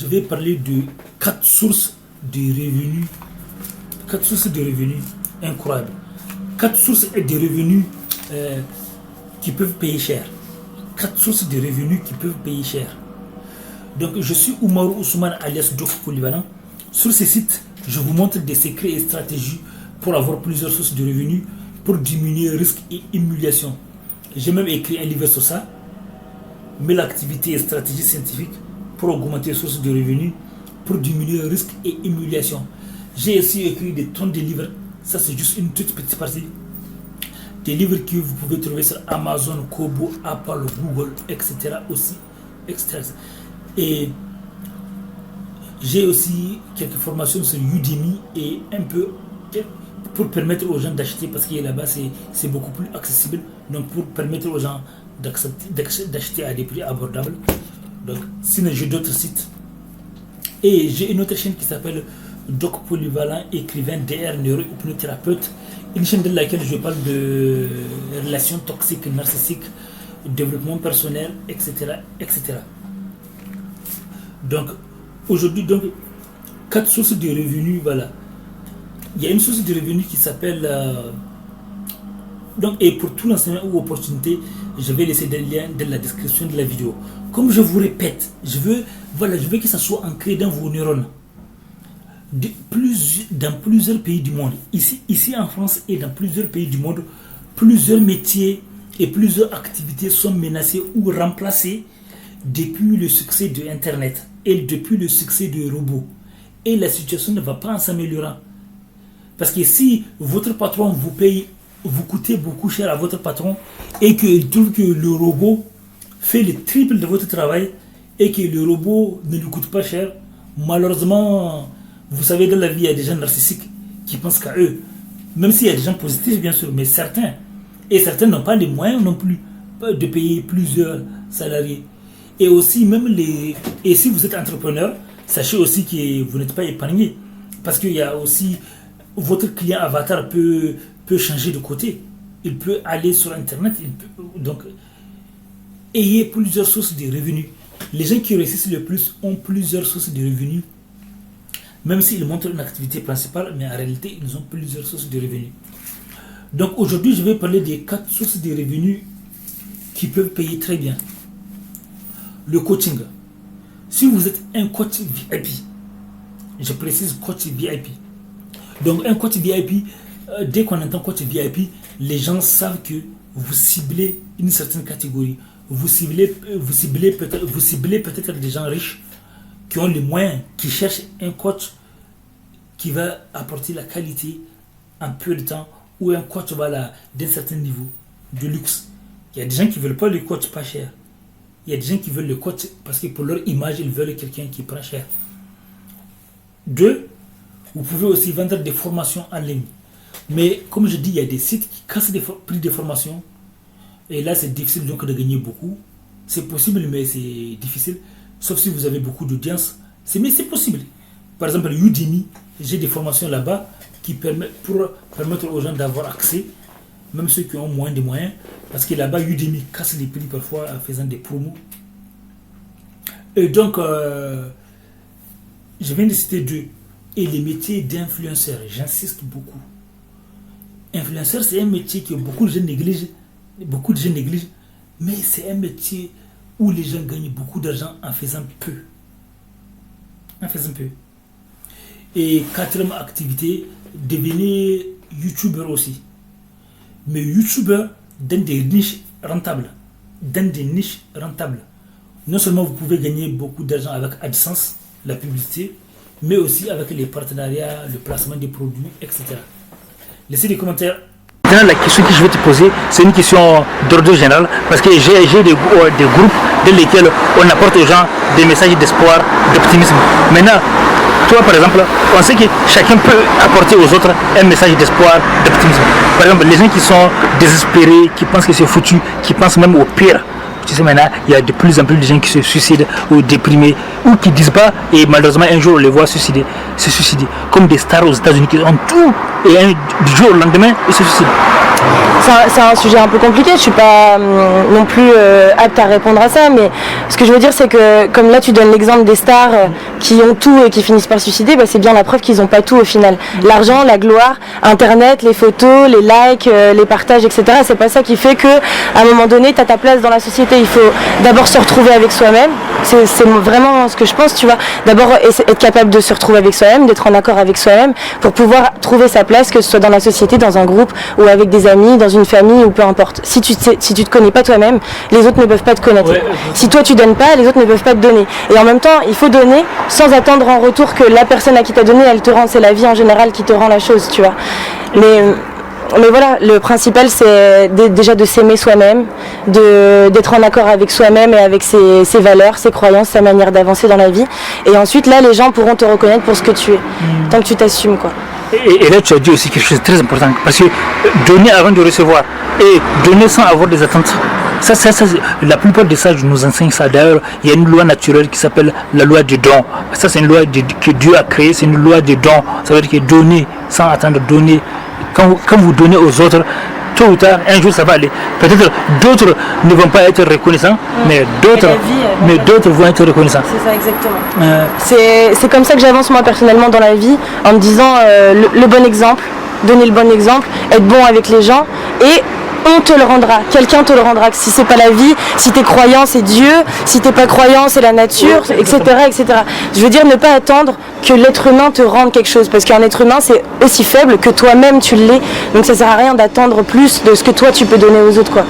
Je vais parler de 4 sources de revenus. 4 sources de revenus incroyables. 4 sources de revenus qui peuvent payer cher. 4 sources de revenus qui peuvent payer cher. Donc, je suis Oumarou Ousmane alias Doc Polyvalent. Sur ce site, je vous montre des secrets et stratégies pour avoir plusieurs sources de revenus, pour diminuer risques et humiliation. J'ai même écrit un livre sur ça. Mais l'activité et stratégie scientifique pour augmenter les sources de revenus, pour diminuer le risque et humiliation. J'ai aussi écrit des tonnes de livres. Ça, c'est juste une toute petite partie. Des livres que vous pouvez trouver sur Amazon, Kobo, Apple, Google, etc. aussi, etc. Et j'ai aussi quelques formations sur Udemy et un peu pour permettre aux gens d'acheter, parce que là-bas, c'est beaucoup plus accessible. Donc, pour permettre aux gens d'acheter à des prix abordables. Donc, sinon j'ai d'autres sites. Et j'ai une autre chaîne qui s'appelle Doc Polyvalent, écrivain, DR, neurohypnothérapeute. Une chaîne dans laquelle je parle de relations toxiques, narcissiques, développement personnel, etc. etc. Donc, aujourd'hui, 4 sources de revenus, voilà. Il y a une source de revenus qui s'appelle... et pour tout l'enseignement ou opportunité, je vais laisser des liens dans la description de la vidéo. Comme je vous répète, je veux que ça soit ancré dans vos neurones. Dans plusieurs pays du monde, ici en France et dans plusieurs pays du monde, plusieurs métiers et plusieurs activités sont menacés ou remplacés depuis le succès de Internet et depuis le succès des robots. Et la situation ne va pas en s'améliorant. Parce que si votre patron vous paye, vous coûtez beaucoup cher à votre patron et qu'il trouve que le robot fait le triple de votre travail et que le robot ne lui coûte pas cher, malheureusement, vous savez, dans la vie, il y a des gens narcissiques qui pensent qu'à eux. Même s'il y a des gens positifs, bien sûr, mais certains. Et certains n'ont pas les moyens non plus de payer plusieurs salariés. Et aussi, et si vous êtes entrepreneur, sachez aussi que vous n'êtes pas épargné. Parce qu'il y a aussi, votre client avatar peut changer de côté. Il peut aller sur Internet. Donc, ayez plusieurs sources de revenus. Les gens qui réussissent le plus ont plusieurs sources de revenus. Même s'ils montrent une activité principale, mais en réalité, ils ont plusieurs sources de revenus. Donc, aujourd'hui, je vais parler des 4 sources de revenus qui peuvent payer très bien. Le coaching. Si vous êtes un coach VIP, je précise coach VIP. Donc, un coach VIP, dès qu'on entend coach VIP, les gens savent que vous ciblez une certaine catégorie. Vous ciblez peut-être des gens riches qui ont les moyens, qui cherchent un coach qui va apporter la qualité en peu de temps, ou un coach d'un certain niveau de luxe. Il y a des gens qui ne veulent pas le coach pas cher. Il y a des gens qui veulent le coach parce que pour leur image, ils veulent quelqu'un qui prend cher. 2, vous pouvez aussi vendre des formations en ligne. Mais comme je dis, il y a des sites qui cassent les prix des formations. Et là, c'est difficile donc de gagner beaucoup. C'est possible, mais c'est difficile. Sauf si vous avez beaucoup d'audience. Mais c'est possible. Par exemple, Udemy, j'ai des formations là-bas qui permettent aux gens d'avoir accès, même ceux qui ont moins de moyens. Parce que là-bas, Udemy casse les prix parfois en faisant des promos. Et donc, je viens de citer 2. Et les métiers d'influenceur, j'insiste beaucoup. Influenceur, c'est un métier que beaucoup de gens négligent. Mais c'est un métier où les gens gagnent beaucoup d'argent en faisant peu. Et 4e activité, devenez youtubeur aussi. Mais youtubeur dans des niches rentables. Non seulement vous pouvez gagner beaucoup d'argent avec AdSense, la publicité, mais aussi avec les partenariats, le placement des produits, etc. Laissez des commentaires. Maintenant, la question que je vais te poser, c'est une question d'ordre général, parce que j'ai des groupes dans lesquels on apporte aux gens des messages d'espoir, d'optimisme. Maintenant, toi par exemple, on sait que chacun peut apporter aux autres un message d'espoir, d'optimisme. Par exemple, les gens qui sont désespérés, qui pensent que c'est foutu, qui pensent même au pire. Tu sais, maintenant, il y a de plus en plus de gens qui se suicident ou déprimés, ou qui disent pas, et malheureusement un jour on les voit se suicider, comme des stars aux États-Unis qui ont tout, et du jour au lendemain, ils se suicident. c'est un sujet un peu compliqué, je suis pas non plus apte à répondre à ça, mais ce que je veux dire c'est que comme là tu donnes l'exemple des stars qui ont tout et qui finissent par se suicider, c'est bien la preuve qu'ils n'ont pas tout au final. L'argent, la gloire, internet, les photos, les likes, les partages, etc. C'est pas ça qui fait que à un moment donné tu as ta place dans la société. Il faut d'abord se retrouver avec soi-même, c'est vraiment ce que je pense, tu vois. D'abord être capable de se retrouver avec soi-même, d'être en accord avec soi-même pour pouvoir trouver sa place, que ce soit dans la société, dans un groupe ou avec des amis, dans une famille ou peu importe. Si tu te connais pas toi-même, les autres ne peuvent pas te connaître. Ouais. Si toi tu donnes pas, les autres ne peuvent pas te donner. Et en même temps, il faut donner sans attendre en retour que la personne à qui t'a donné, elle te rend. C'est la vie en général qui te rend la chose, tu vois. Mais voilà, le principal c'est déjà de s'aimer soi-même, d'être en accord avec soi-même et avec ses valeurs, ses croyances, sa manière d'avancer dans la vie. Et ensuite là, les gens pourront te reconnaître pour ce que tu es, tant que tu t'assumes, quoi. Et là, tu as dit aussi quelque chose de très important, parce que donner avant de recevoir et donner sans avoir des attentes, ça, la plupart des sages nous enseignent ça. D'ailleurs, il y a une loi naturelle qui s'appelle la loi du don. Ça, c'est une loi que Dieu a créée, c'est une loi du don. Ça veut dire que donner sans attendre, donner. Quand vous donnez aux autres, tôt ou tard, un jour ça va aller. Peut-être d'autres ne vont pas être reconnaissants, mais d'autres vont être reconnaissants. C'est ça, exactement. C'est comme ça que j'avance moi personnellement dans la vie, en me disant le bon exemple, donner le bon exemple, être bon avec les gens et on te le rendra, quelqu'un te le rendra. Si c'est pas la vie, si t'es croyant c'est Dieu, si t'es pas croyant c'est la nature, etc., etc. Je veux dire ne pas attendre que l'être humain te rende quelque chose, parce qu'un être humain c'est aussi faible que toi-même tu l'es, donc ça sert à rien d'attendre plus de ce que toi tu peux donner aux autres, quoi.